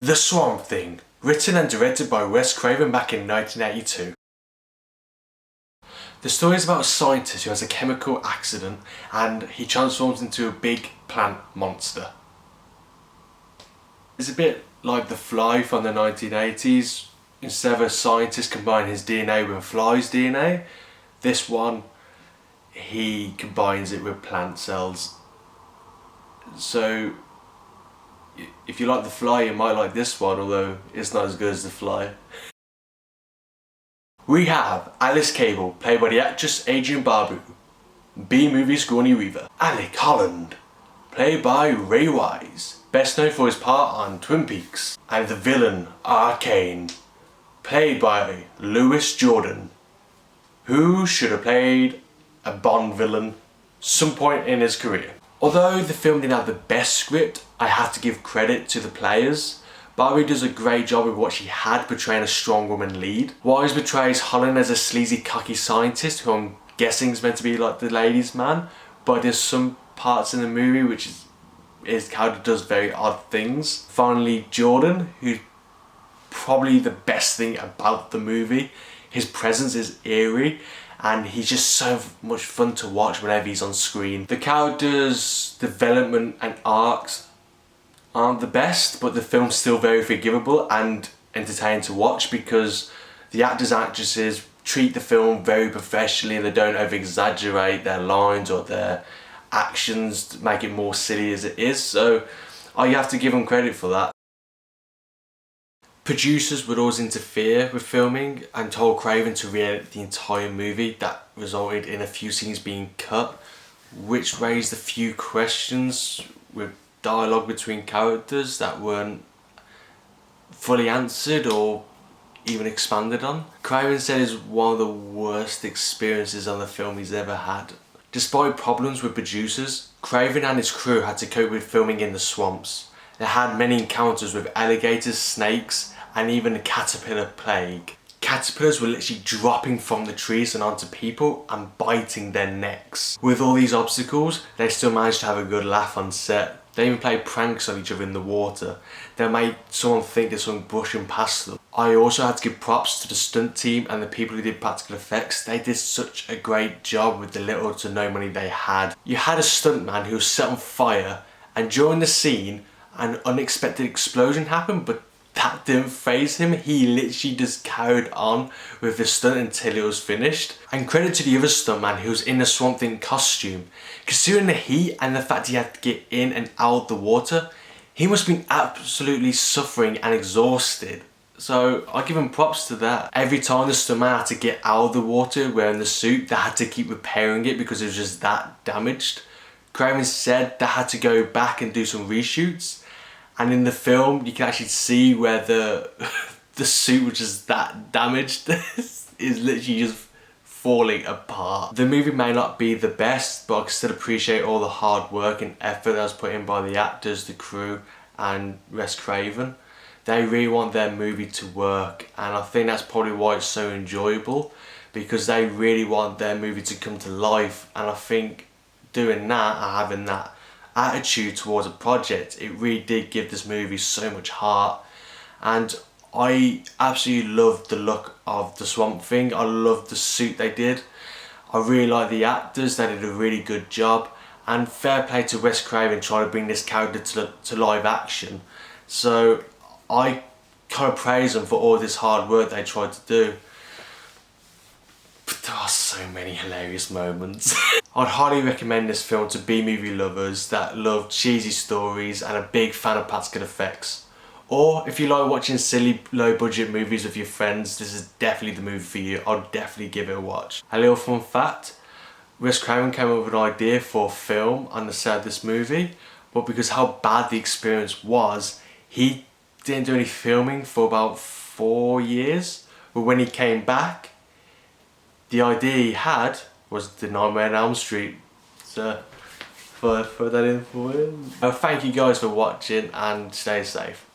The Swamp Thing, written and directed by Wes Craven back in 1982. The story is about a scientist who has a chemical accident and he transforms into a big plant monster. It's a bit like The Fly from the 1980s. Instead of a scientist combining his DNA with a fly's DNA, this one, he combines it with plant cells. So if you like The Fly, you might like this one, although it's not as good as The Fly. We have Alice Cable, played by the actress Adrienne Barbeau, B-movie Scrawny Weaver. Alec Holland, played by Ray Wise, best known for his part on Twin Peaks. And the villain, Arcane, played by Lewis Jordan, who should have played a Bond villain some point in his career. Although the film didn't have the best script, I have to give credit to the players. Barbeau does a great job with what she had, portraying a strong woman lead. Wise portrays Holland as a sleazy, cocky scientist who I'm guessing is meant to be like the ladies' man, but there's some parts in the movie which is character does very odd things. Finally, Jordan, who's probably the best thing about the movie. His presence is eerie and he's just so much fun to watch whenever he's on screen. The characters' development and arcs aren't the best, but the film's still very forgivable and entertaining to watch because the actors and actresses treat the film very professionally and they don't over exaggerate their lines or their actions to make it more silly as it is, so you have to give them credit for that. Producers would always interfere with filming and told Craven to re-edit the entire movie. That resulted in a few scenes being cut, which raised a few questions with dialogue between characters that weren't fully answered or even expanded on. Craven said it's one of the worst experiences on the film he's ever had. Despite problems with producers, Craven and his crew had to cope with filming in the swamps. They had many encounters with alligators, snakes, and even a caterpillar plague. Caterpillars were literally dropping from the trees and onto people and biting their necks. With all these obstacles, they still managed to have a good laugh on set. They even played pranks on each other in the water. They made someone think there's someone brushing past them. I also had to give props to the stunt team and the people who did practical effects. They did such a great job with the little to no money they had. You had a stuntman who was set on fire, and during the scene an unexpected explosion happened, but that didn't faze him. He literally just carried on with the stunt until it was finished. And credit to the other stuntman who was in the Swamp Thing costume. Considering the heat and the fact he had to get in and out of the water, he must have been absolutely suffering and exhausted. So I give him props to that. Every time the stuntman had to get out of the water wearing the suit, they had to keep repairing it because it was just that damaged. Craven said they had to go back and do some reshoots. And in the film, you can actually see where the suit, which is that damaged, is literally just falling apart. The movie may not be the best, but I can still appreciate all the hard work and effort that was put in by the actors, the crew, and Wes Craven. They really want their movie to work, and I think that's probably why it's so enjoyable, because they really want their movie to come to life. And I think doing that and having that attitude towards a project, it really did give this movie so much heart. And I absolutely loved the look of the Swamp Thing. I loved the suit they did. I really like the actors. They did a really good job, and fair play to Wes Craven trying to bring this character to live action. So I kind of praise them for all this hard work they tried to do. But there are so many hilarious moments. I'd highly recommend this film to B-movie lovers that love cheesy stories and a big fan of practical effects. Or if you like watching silly low-budget movies with your friends, this is definitely the movie for you. I'll definitely give it a watch. A little fun fact, Wes Craven came up with an idea for a film on the set of this movie, but because how bad the experience was, he didn't do any filming for about 4 years. But when he came back, the idea he had was the Nightmare on Elm Street. So, throw that in for him. Thank you guys for watching and stay safe.